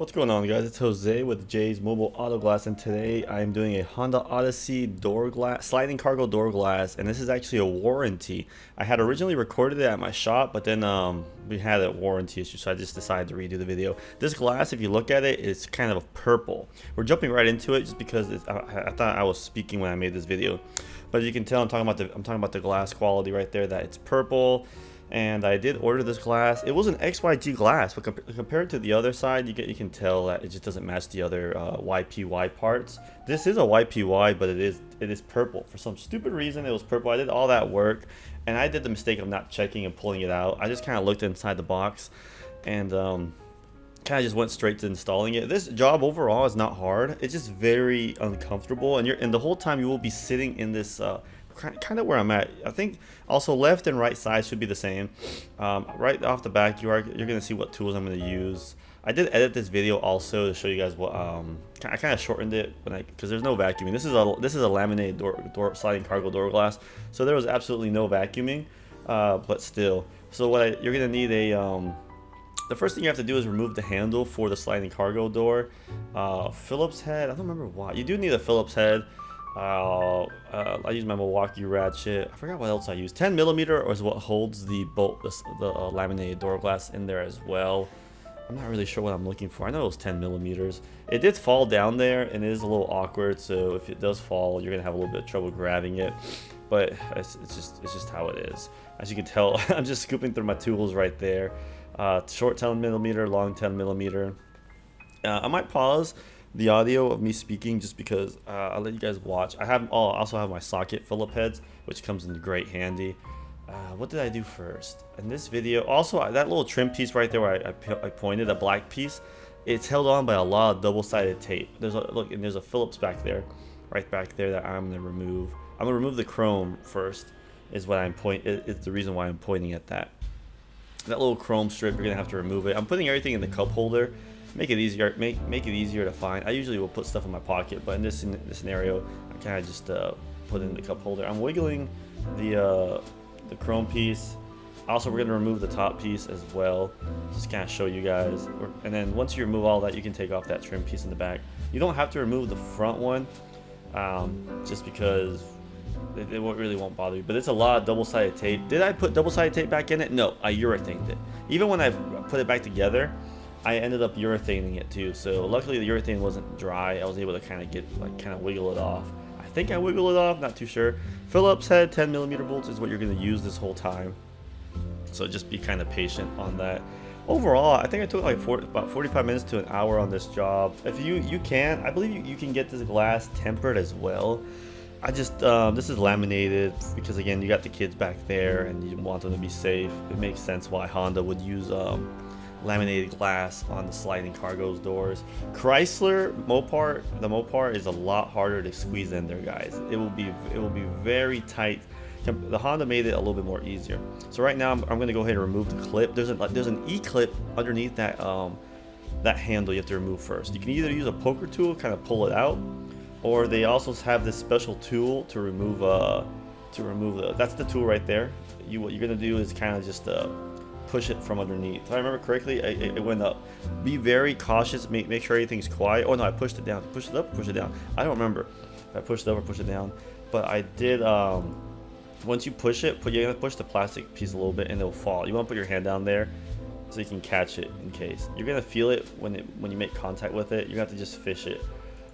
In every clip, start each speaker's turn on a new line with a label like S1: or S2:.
S1: What's going on, guys? It's Jose with Jay's Mobile Auto Glass, and today I'm doing a Honda Odyssey door glass, sliding cargo door glass, and this is actually a warranty. I had originally recorded it at my shop, but then we had a warranty issue, so I just decided to redo the video. This glass, if you look at it, it's kind of purple. We're jumping right into it just because I thought I was speaking when I made this video, but as you can tell, I'm talking about the glass quality right there. That it's purple. And I did order this glass. It was an XYG glass, but compared to the other side, you can tell that it just doesn't match the other YPY parts. This is a YPY, but it is purple. For some stupid reason, it was purple. I did all that work, and I did the mistake of not checking and pulling it out. I just kind of looked inside the box, and kind of just went straight to installing it. This job overall is not hard. It's just very uncomfortable, and the whole time you will be sitting in this. Kind of where I'm at. I think also left and right side should be the same. Right off the back, you're gonna see what tools I'm gonna use. I did edit this video also to show you guys what I kind of shortened it because there's no vacuuming. This is a laminated door sliding cargo door glass, so there was absolutely no vacuuming, but still. So you're gonna need the first thing you have to do is remove the handle for the sliding cargo door. Phillips head. I don't remember why. You do need a Phillips head. I use my Milwaukee ratchet. I forgot what else I use. 10 millimeter is what holds the laminated door glass in there as well. I'm not really sure what I'm looking for. I know it was 10 millimeters. It did fall down there, and it is a little awkward. So if it does fall, you're gonna have a little bit of trouble grabbing it. But it's just how it is. As you can tell, I'm just scooping through my tools right there. Short 10 millimeter, long 10 millimeter. I might pause the audio of me speaking just because I'll let you guys watch. I also have my socket Phillip heads, which comes in great handy. What did I do first in this video? Also, that little trim piece right there where I pointed, a black piece, it's held on by a lot of double-sided tape. There's a Phillips back there, right back there, that I'm gonna remove. I'm gonna remove the chrome first. Is the reason why I'm pointing at that. That little chrome strip, you're gonna have to remove it. I'm putting everything in the cup holder. Make it easier. Make it easier to find. I usually will put stuff in my pocket, but in this scenario, I kind of just put it in the cup holder. I'm wiggling the chrome piece. Also, we're gonna remove the top piece as well. Just kind of show you guys. And then once you remove all that, you can take off that trim piece in the back. You don't have to remove the front one, just because it really won't bother you. But it's a lot of double-sided tape. Did I put double-sided tape back in it? No, I urethaned it. Even when I put it back together, I ended up urethaning it too, so luckily the urethane wasn't dry. I was able to kind of wiggle it off. I think I wiggled it off, not too sure. Phillips head 10 millimeter bolts is what you're going to use this whole time, so just be kind of patient on that. Overall, I think I took like about 45 minutes to an hour on this job. If you can, I believe you can get this glass tempered as well. This is laminated because again, you got the kids back there and you want them to be safe. It makes sense why Honda would use laminated glass on the sliding cargo doors. Chrysler Mopar, the Mopar is a lot harder to squeeze in there, guys. It will be very tight. The Honda made it a little bit more easier. So right now I'm going to go ahead and remove the clip. There's an E-clip underneath that that handle you have to remove first. You can either use a poker tool, kind of pull it out, or they also have this special tool to remove that's the tool right there. What you're going to do is kind of just push it from underneath. If I remember correctly, it went up. Be very cautious. Make sure everything's quiet. Oh no, I pushed it down. Push it up, push it down. I don't remember if I pushed it up or pushed it down, but I did. Once you push it, you're gonna push the plastic piece a little bit, and it'll fall. You want to put your hand down there so you can catch it in case. You're gonna feel it when you make contact with it. You have to just fish it.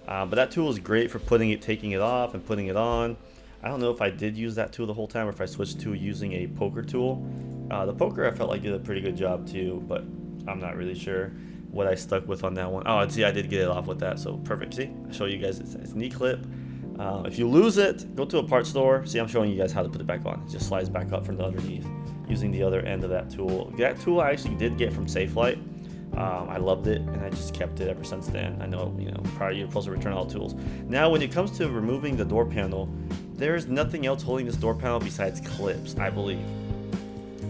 S1: But that tool is great for taking it off and putting it on. I don't know if I did use that tool the whole time or if I switched to using a poker tool. The poker I felt like did a pretty good job too, but I'm not really sure what I stuck with on that one. Oh, see, I did get it off with that, so perfect. See, I show you guys it's an E-clip. If you lose it, go to a parts store. See, I'm showing you guys how to put it back on. It just slides back up from the underneath using the other end of that tool. That tool I actually did get from Safelite. I loved it, and I just kept it ever since then. I know, prior you're supposed to return all tools. Now, when it comes to removing the door panel, there is nothing else holding this door panel besides clips, I believe.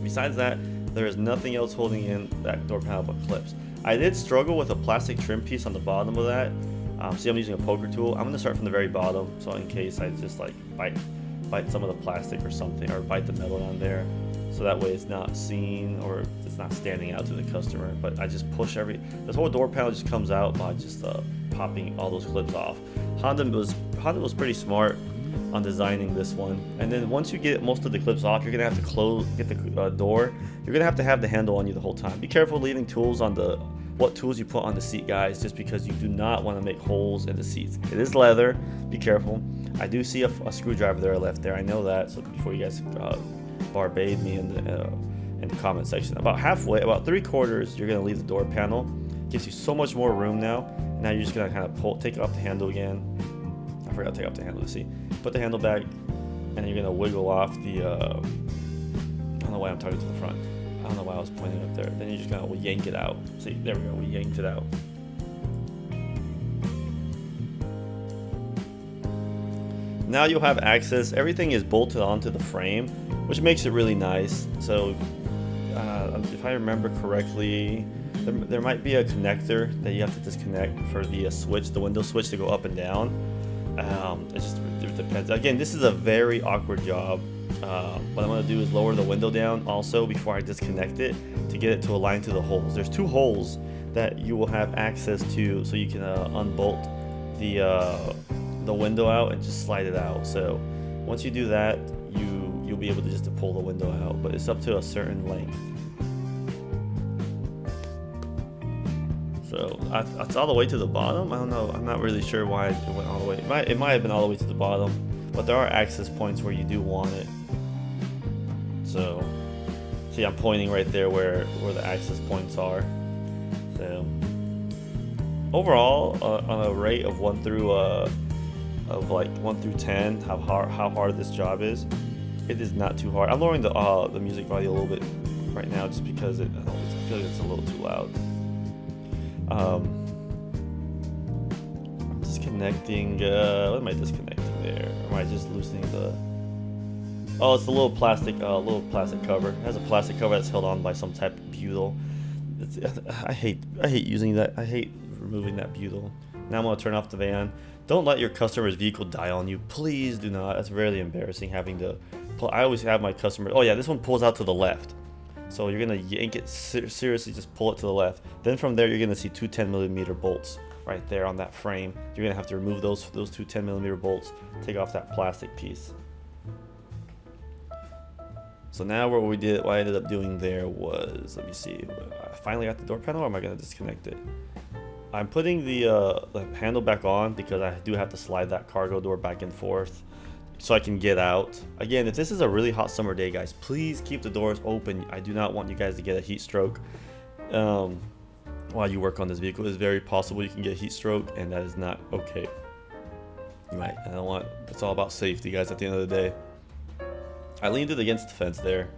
S1: Besides that, there is nothing else holding in that door panel but clips. I did struggle with a plastic trim piece on the bottom of that. See, I'm using a poker tool. I'm going to start from the very bottom, so in case I just like bite some of the plastic or something, or bite the metal on there, so that way it's not seen or it's not standing out to the customer. But I just push this whole door panel just comes out by just popping all those clips off. Honda was pretty smart on designing this one. And then once you get most of the clips off, you're gonna have to get the door. You're gonna have the handle on you the whole time. Be careful leaving tools on what tools you put on the seat, guys, just because you do not want to make holes in the seats. It is leather. Be careful. I do see a screwdriver there I left there. I know that. So before you guys barbade me in the comment section, about halfway, about 3/4, you're gonna leave the door panel. Gives you so much more room now. Now you're just gonna kind of take off the handle again. I forgot to take off the handle. See, put the handle back, and then you're gonna wiggle off the. I don't know why I'm talking to the front. I don't know why I was pointing up there. Then you're just gonna yank it out. See, there we go. We yanked it out. Now you'll have access. Everything is bolted onto the frame, which makes it really nice. So, if I remember correctly, there might be a connector that you have to disconnect for the switch, the window switch, to go up and down. It depends. Again, this is a very awkward job. What I'm going to do is lower the window down also before I disconnect it to get it to align to the holes. There's 2 holes that you will have access to, so you can unbolt the window out and just slide it out. So once you do that, you'll be able to just pull the window out, but it's up to a certain length. So it's all the way to the bottom. I don't know. I'm not really sure why it went all the way. It might have been all the way to the bottom, but there are access points where you do want it. So, see, I'm pointing right there where the access points are. So, overall, on a rate of 1 through 10, how hard this job is, it is not too hard. I'm lowering the music volume a little bit right now just because I feel like it's a little too loud. I'm disconnecting. What am I disconnecting there? Or am I just loosening the? Oh, it's the little plastic cover. It has a plastic cover that's held on by some type of butyl. I hate using that. I hate removing that butyl. Now I'm gonna turn off the van. Don't let your customer's vehicle die on you. Please do not. That's really embarrassing having to pull. I always have my customer. Oh yeah, this one pulls out to the left. So you're gonna yank it seriously, just pull it to the left. Then from there, you're gonna see 2 10mm bolts right there on that frame. You're gonna have to remove those 2 10mm bolts, take off that plastic piece. So now what I ended up doing there was, let me see, I finally got the door panel, or am I gonna disconnect it? I'm putting the handle back on because I do have to slide that cargo door back and forth so I can get out. Again, if this is a really hot summer day, guys, please keep the doors open. I do not want you guys to get a heat stroke while you work on this vehicle. It's very possible you can get a heat stroke, and that is not okay. Right? It's all about safety, guys, at the end of the day. I leaned it against the fence there.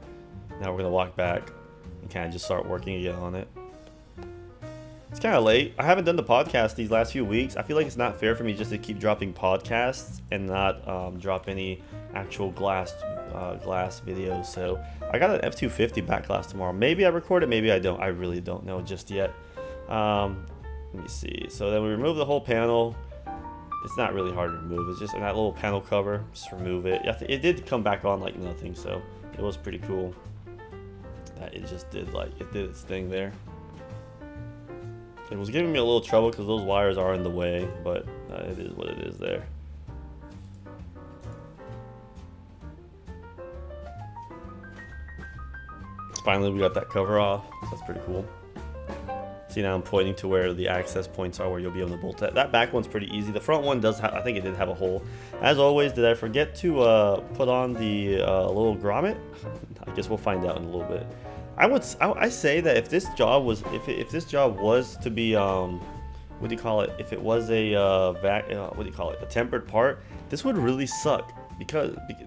S1: Now we're gonna walk back and kind of just start working again on it. It's kind of late. I haven't done the podcast these last few weeks. I feel like it's not fair for me just to keep dropping podcasts and not drop any actual glass videos. So I got an F-250 back glass tomorrow. Maybe I record it, maybe I don't. I really don't know just yet. Let me see. So then we remove the whole panel. It's not really hard to remove. It's just that little panel cover. Just remove it. It did come back on like nothing, so it was pretty cool. That it just did its thing there. It was giving me a little trouble because those wires are in the way, but it is what it is there. Finally, we got that cover off. That's pretty cool. See, now I'm pointing to where the access points are, where you'll be able to bolt that. That back one's pretty easy. The front one does have, I think it did have a hole. As always, did I forget to put on the little grommet? I guess we'll find out in a little bit. I say that if this job was to be what do you call it? If it was a what do you call it? A tempered part, this would really suck and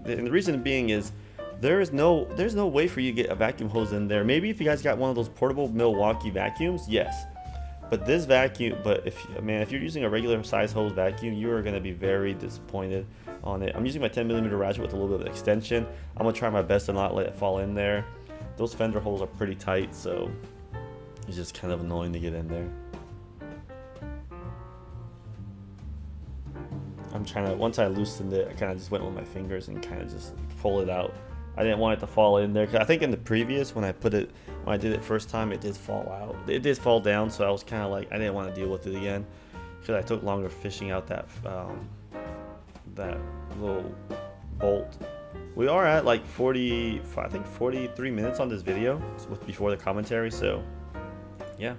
S1: the reason being is there's no way for you to get a vacuum hose in there. Maybe if you guys got one of those portable Milwaukee vacuums, yes. But this vacuum, if you're using a regular size hose vacuum, you are going to be very disappointed on it. I'm using my 10mm ratchet with a little bit of extension. I'm gonna try my best to not let it fall in there. Those fender holes are pretty tight, so it's just kind of annoying to get in there. I'm trying to, once I loosened it, I kind of just went with my fingers and kind of just pull it out. I didn't want it to fall in there. 'Cause I think in the previous, when I did it first time, it did fall out. It did fall down, so I was kind of like, I didn't want to deal with it again. Because I took longer fishing out that little bolt. We are at like 40, I think 43 minutes on this video before the commentary, so yeah,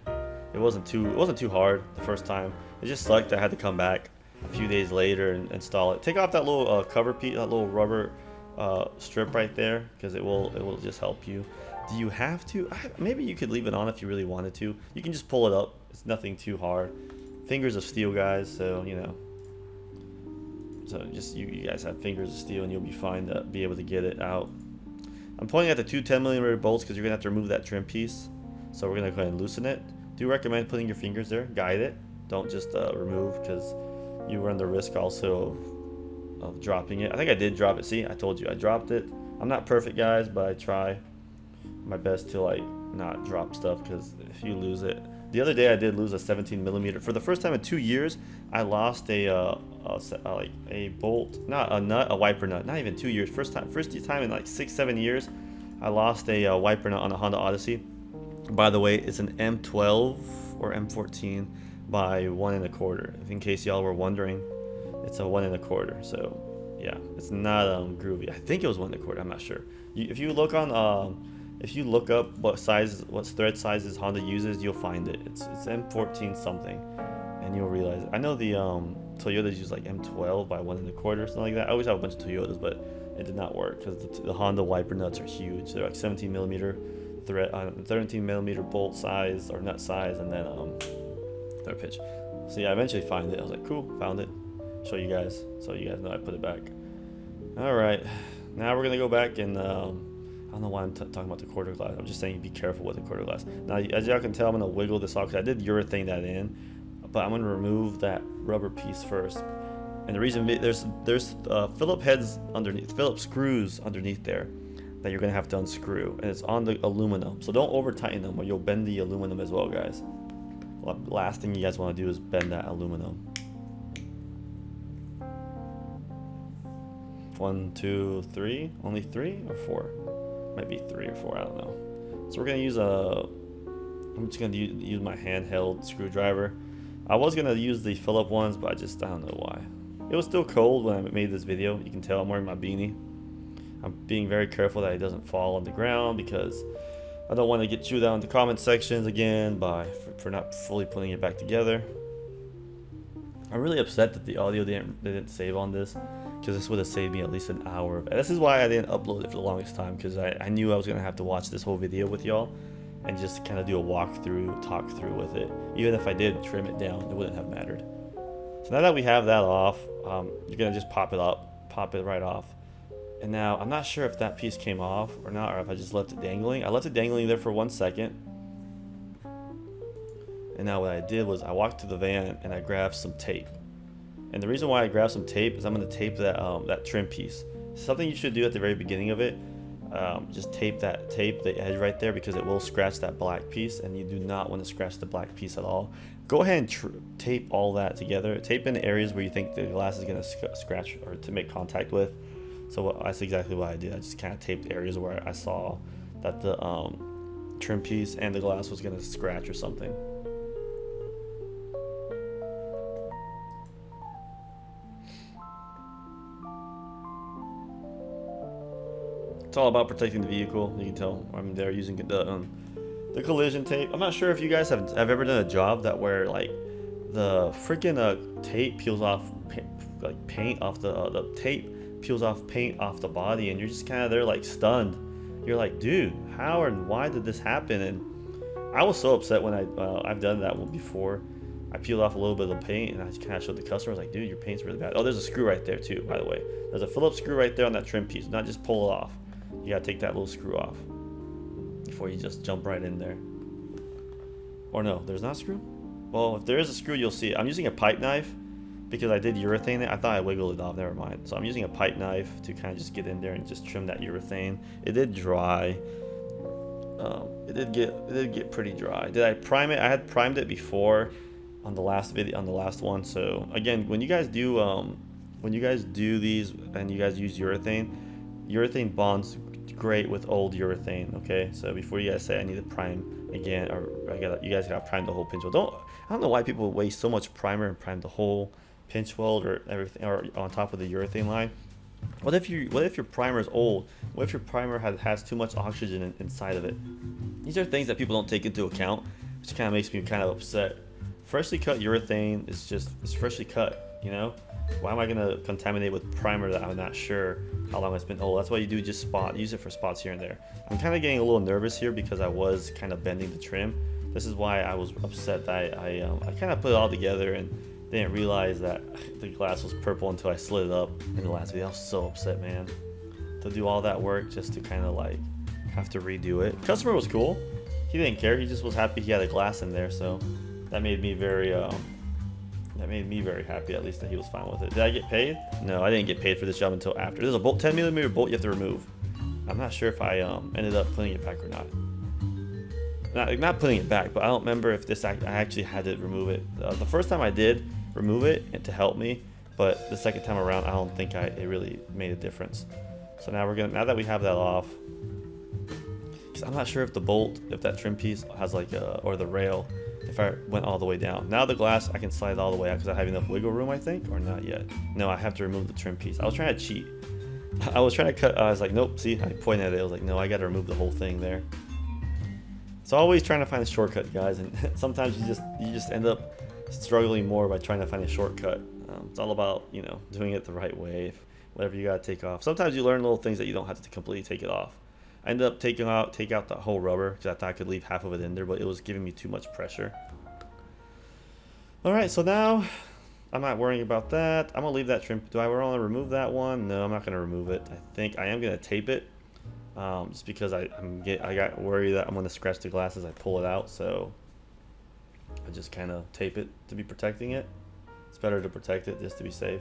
S1: it wasn't too hard the first time. It just sucked. I had to come back a few days later and install it. Take off that little cover piece, that little rubber strip right there, because it will just help you. Do you have to? Maybe you could leave it on if you really wanted to. You can just pull it up. It's nothing too hard. Fingers of steel, guys. So you know. So just you guys have fingers of steel, and you'll be fine to be able to get it out. I'm pointing at the two 10mm bolts because you're gonna have to remove that trim piece. So we're gonna go ahead and loosen it. Do recommend putting your fingers there, guide it. Don't just remove, because you run the risk also of dropping it. I think I did drop it. See, I told you I dropped it. I'm not perfect, guys, but I try my best to like not drop stuff, because if you lose it. The other day I did lose a 17mm. For the first time in 2 years, I lost a bolt, not a nut, a wiper nut. Not even 2 years. First time in like 6-7 years, I lost a wiper nut on a Honda Odyssey. By the way, it's an M12 or M14 by 1 1/4. In case y'all were wondering, it's a 1 1/4. So yeah, it's not groovy. I think it was 1 1/4. I'm not sure. If you look on if you look up what thread sizes Honda uses, you'll find it. It's M14 something, and you'll realize it. I know the Toyotas use like M12 by 1 1/4, something like that. I always have a bunch of Toyotas, but it did not work because the Honda wiper nuts are huge. They're like 17mm thread, 13mm bolt size or nut size, and then their pitch. So yeah, I eventually find it. I was like, cool, found it. Show you guys, so you guys know I put it back. All right, now we're gonna go back and I don't know why I'm talking about the quarter glass. I'm just saying be careful with the quarter glass. Now, as y'all can tell, I'm gonna wiggle this off because I did urethane that in, but I'm gonna remove that rubber piece first. And the reason there's Phillips heads underneath, Phillips screws underneath there that you're gonna have to unscrew, and it's on the aluminum. So don't over tighten them, or you'll bend the aluminum as well, guys. Last thing you guys want to do is bend that aluminum. 1, 2, 3. Only 3 or 4? Might be 3 or 4. I don't know. So we're gonna use I'm just gonna use my handheld screwdriver. I was gonna use the Phillips ones, but I don't know why. It was still cold when I made this video. You can tell I'm wearing my beanie. I'm being very careful that it doesn't fall on the ground because I don't want to get chewed out in the comment sections again for not fully putting it back together. I'm really upset that the audio didn't save on this, because this would have saved me at least an hour. This is why I didn't upload it for the longest time, because I knew I was going to have to watch this whole video with y'all and just kind of do a walkthrough, talk through with it. Even if I did trim it down, it wouldn't have mattered. So now that we have that off, you're going to just pop it right off. And now I'm not sure if that piece came off or not, or if I just left it dangling. I left it dangling there for 1 second. And now what I did was I walked to the van and I grabbed some tape. And the reason why I grabbed some tape is I'm going to tape that trim piece. Something you should do at the very beginning of it, just tape the edge right there, because it will scratch that black piece, and you do not want to scratch the black piece at all. Go ahead and tape all that together. Tape in the areas where you think the glass is going to scratch or to make contact with. So that's exactly what I did. I just kind of taped areas where I saw that the trim piece and the glass was going to scratch or something. It's all about protecting the vehicle. You can tell I'm there using the collision tape. I'm not sure if you guys have ever done a job that where like the freaking tape peels off paint off the tape peels off paint off the body, and you're just kind of there like stunned. You're like, dude, how and why did this happen? And I was so upset when I've done that one before. I peeled off a little bit of the paint, and I just kind of showed the customer, I was like, dude, your paint's really bad. Oh, there's a screw right there too, by the way. There's a Phillips screw right there on that trim piece. Do not just pull it off. You gotta take that little screw off before you just jump right in there. Or no, there's not a screw? Well, if there is a screw, you'll see it. I'm using a pipe knife because I did urethane it. I thought I wiggled it off, never mind. So I'm using a pipe knife to kind of just get in there and just trim that urethane. It did dry. It did get pretty dry. Did I prime it? I had primed it before on the last video, on the last one. So again, when you guys do these and you guys use urethane, urethane bonds great with old urethane. Okay, so before you guys say I need to prime again, or you guys got to prime the whole pinch weld. I don't know why people waste so much primer and prime the whole pinch weld or everything, or on top of the urethane line. What if your primer is old? What if your primer has too much oxygen inside of it? These are things that people don't take into account, which kind of makes me kind of upset. Freshly cut urethane is just, it's freshly cut, you know? Why am I gonna contaminate with primer that I'm not sure how long it's been old? That's why you do just use it for spots here and there. I'm kind of getting a little nervous here because I was kind of bending the trim. This is why I was upset that I kind of put it all together and didn't realize that the glass was purple until I slid it up in the last video. I was so upset, man, to do all that work just to kind of like have to redo it. Customer was cool. He didn't care. He just was happy he had a glass in there, so that made me very happy, at least, that he was fine with it. Did I get paid? No, I didn't get paid for this job until after. There's a 10mm bolt you have to remove. I'm not sure if I ended up putting it back or not. Not putting it back, but I don't remember if I actually had to remove it. The first time I did remove it to help me, but the second time around I don't think it really made a difference. So now now that we have that off, because I'm not sure if the bolt, if that trim piece has like or the rail, if I went all the way down. Now the glass I can slide all the way out because I have enough wiggle room, I think, or not yet. No, I have to remove the trim piece. I was trying to cheat. I was trying to cut. I was like, nope. See, I pointed at it. I was like, no, I got to remove the whole thing there. So always trying to find a shortcut, guys, and sometimes you just end up struggling more by trying to find a shortcut. It's all about, you know, doing it the right way. Whatever you gotta take off. Sometimes you learn little things that you don't have to completely take it off. I ended up take out the whole rubber because I thought I could leave half of it in there, but it was giving me too much pressure. All right, so now I'm not worrying about that. I'm gonna leave that trim. Do I want to remove that one? No, I'm not gonna remove it. I think I am gonna tape it. Just because I got worried that I'm going to scratch the glass as I pull it out, so I just kind of tape it to be protecting it. It's better to protect it just to be safe.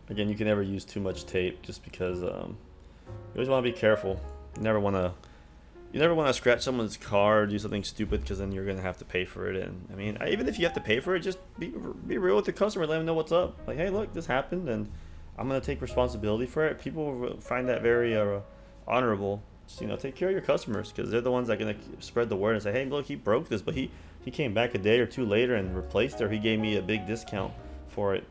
S1: Again, you can never use too much tape just because you always want to be careful. You never want to scratch someone's car or do something stupid, because then you're going to have to pay for it. And I mean, even if you have to pay for it, just be real with the customer. Let them know what's up. Like, hey, look, this happened and I'm going to take responsibility for it. People will find that very honorable. Just, you know, take care of your customers, because they're the ones that are going to spread the word and say, hey, look, he broke this, but he came back a day or two later and replaced it, or he gave me a big discount for it.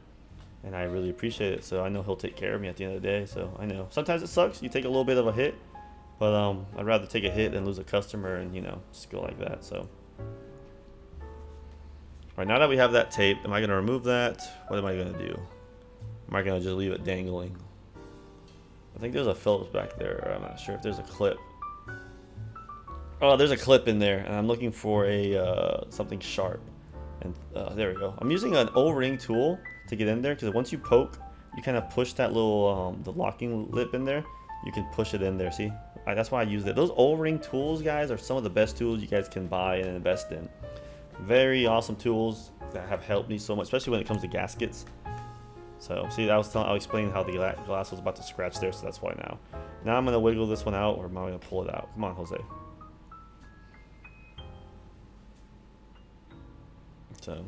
S1: And I really appreciate it. So I know he'll take care of me at the end of the day. So I know sometimes it sucks. You take a little bit of a hit. But I'd rather take a hit than lose a customer and, you know, just go like that. So, all right, now that we have that tape, am I going to remove that? What am I going to do? Am I going to just leave it dangling? I think there's a Phillips back there. I'm not sure if there's a clip. Oh, there's a clip in there, and I'm looking for a something sharp. And there we go. I'm using an O-ring tool to get in there, because once you poke, you kind of push that little the locking lip in there. You can push it in there, see? That's why I use it. Those O-ring tools, guys, are some of the best tools you guys can buy and invest in. Very awesome tools that have helped me so much, especially when it comes to gaskets. So, see, I was explaining how the glass was about to scratch there, so that's why now. Now I'm going to wiggle this one out, or am I going to pull it out? Come on, Jose. So,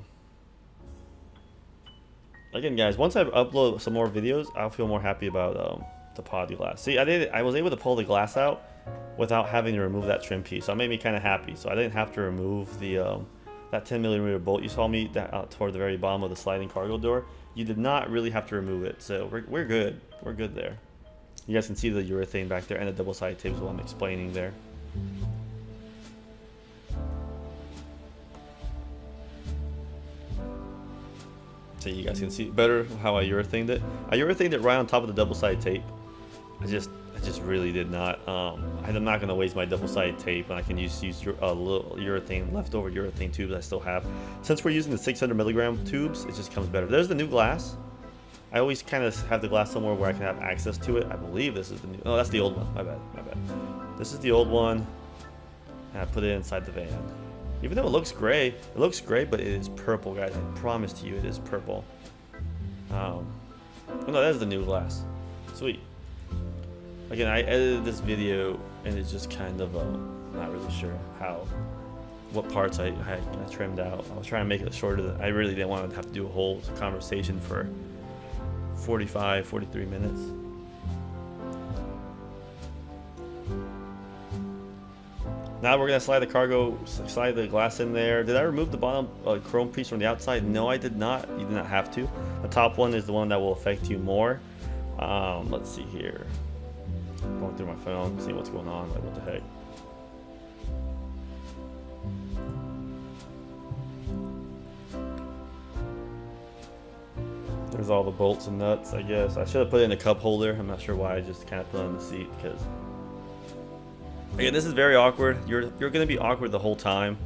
S1: again, guys, once I upload some more videos, I'll feel more happy about the poly glass. See, I was able to pull the glass out without having to remove that trim piece, so it made me kind of happy. So I didn't have to remove the that 10mm bolt you saw me toward the very bottom of the sliding cargo door. You did not really have to remove it, so we're good. We're good there. You guys can see the urethane back there and the double-sided tapes while I'm explaining there. So you guys can see better how I urethaned it. I urethaned it right on top of the double-sided tape. I just really did not. I'm not gonna waste my double-sided tape, and I can use little urethane, leftover urethane tubes I still have. Since we're using the 600mg tubes, it just comes better. There's the new glass. I always kind of have the glass somewhere where I can have access to it. I believe this is the new. Oh, that's the old one. My bad. This is the old one. And I put it inside the van. Even though it looks gray, but it is purple, guys. I promise to you, it is purple. Oh no, that is the new glass. Sweet. Again, I edited this video, and it's just kind of not really sure what parts I trimmed out. I was trying to make it shorter. I really didn't want to have to do a whole conversation for 43 minutes. Now we're gonna slide the glass in there. Did I remove the bottom chrome piece from the outside? No, I did not. You did not have to. The top one is the one that will affect you more. Let's see here. Going through my phone, see what's going on. Like, what the heck? There's all the bolts and nuts, I guess. I should have put it in a cup holder. I'm not sure why I just kind of put it on the seat, because again, this is very awkward. You're gonna be awkward the whole time,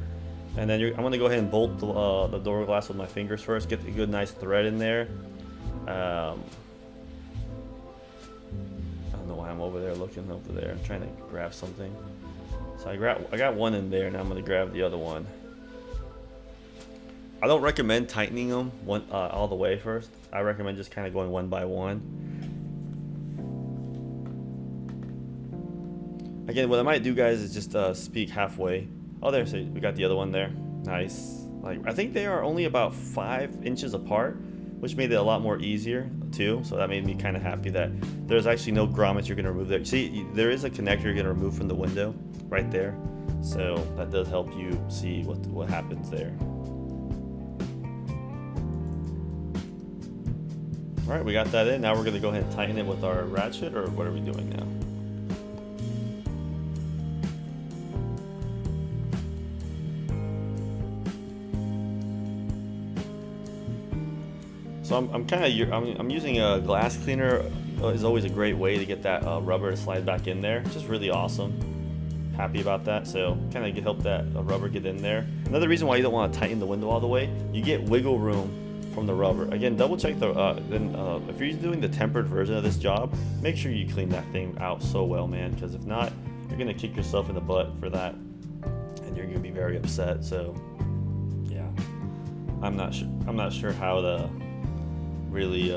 S1: and then I'm gonna go ahead and bolt the door glass with my fingers first. Get a good nice thread in there. I don't know why I'm over there looking over there. I'm trying to grab something. So I got one in there, and I'm gonna grab the other one. I don't recommend tightening them all the way first. I recommend just kind of going one by one. Again, what I might do, guys, is just speak halfway. Oh, there, so we got the other one there. Nice. Like, I think they are only about 5 inches apart, which made it a lot more easier too. So that made me kind of happy that there's actually no grommets you're gonna remove there. See, there is a connector you're gonna remove from the window right there. So that does help you see what happens there. All right, we got that in. Now we're gonna go ahead and tighten it with our ratchet, or what are we doing now? So I'm using a glass cleaner. Is always a great way to get that rubber to slide back in there. Just really awesome. Happy about that. So kind of help that rubber get in there. Another reason why you don't want to tighten the window all the way, you get wiggle room from the rubber. Again, double check if you're doing the tempered version of this job, make sure you clean that thing out so well, man, because if not, you're gonna kick yourself in the butt for that, and you're gonna be very upset. So yeah, I'm not sure how to really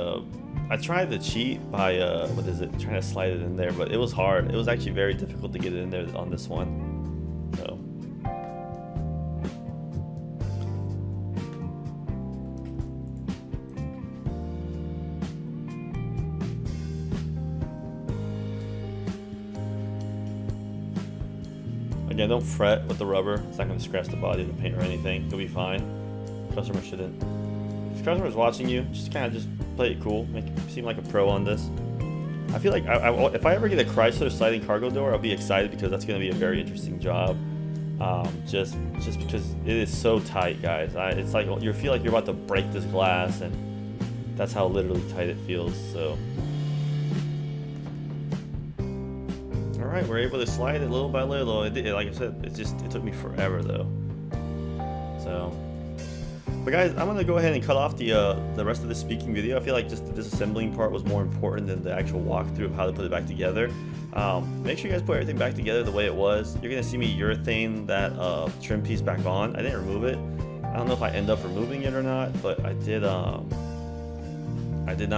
S1: I tried to cheat by trying to slide it in there, but it was hard. It was actually very difficult to get it in there on this one. So again, don't fret with the rubber. It's not going to scratch the body of the paint or anything. You'll be fine. Customer shouldn't. If the customer's watching you, just play it cool. Make it seem like a pro on this. I feel like if I ever get a Chrysler sliding cargo door, I'll be excited, because that's going to be a very interesting job. Just because it is so tight, guys. It's like you feel like you're about to break this glass, and that's how literally tight it feels. So. Alright, we're able to slide it little by little. Like I said, it took me forever though. So, but guys, I'm gonna go ahead and cut off the rest of the speaking video. I feel like just the disassembling part was more important than the actual walkthrough of how to put it back together. Make sure you guys put everything back together the way it was. You're gonna see me urethane that trim piece back on. I didn't remove it. I don't know if I end up removing it or not, but I did not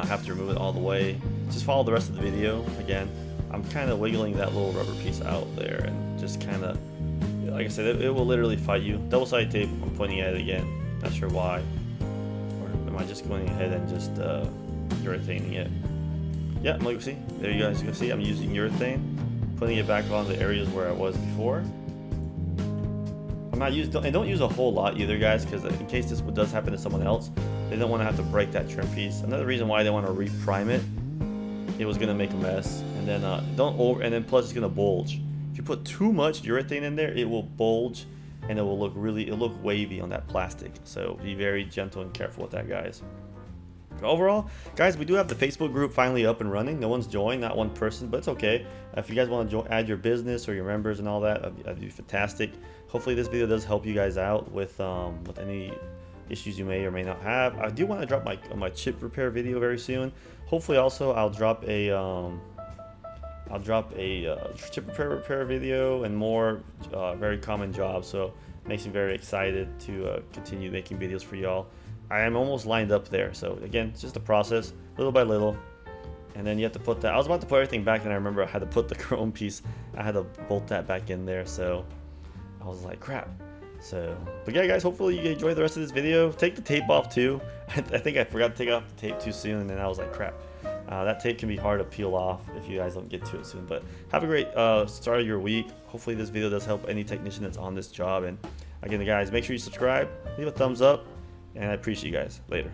S1: have to remove it all the way. Just follow the rest of the video again. I'm kind of wiggling that little rubber piece out there, and just kind of, like I said, it will literally fight you. Double-sided tape, I'm pointing at it again. Not sure why. Or am I just going ahead and just urethaning it? Yeah, like see, there you guys can see I'm using urethane, putting it back on the areas where I was before. Don't use a whole lot either, guys, because in case this does happen to someone else, they don't want to have to break that trim piece. Another reason why they want to reprime it. It was gonna make a mess, and then plus it's gonna bulge. If you put too much urethane in there, it will bulge, and it'll look wavy on that plastic. So be very gentle and careful with that, guys. But overall, guys, we do have the Facebook group finally up and running. No one's joined, not one person, but it's okay. If you guys want to add your business or your members and all that, that'd be fantastic. Hopefully this video does help you guys out with any issues you may or may not have. I do want to drop my chip repair video very soon. Hopefully, also I'll drop a chip repair video and more very common jobs. So it makes me very excited to continue making videos for y'all. I am almost lined up there. So again, it's just a process, little by little. And then you have to put that. I was about to put everything back, and I remember I had to put the chrome piece. I had to bolt that back in there. So I was like, crap. So, but yeah, guys, hopefully you enjoy the rest of this video. Take the tape off too. I think I forgot to take off the tape too soon, and then I was like, crap. That tape can be hard to peel off if you guys don't get to it soon. But have a great start of your week. Hopefully this video does help any technician that's on this job. And again, guys, make sure you subscribe, leave a thumbs up, and I appreciate you guys. Later.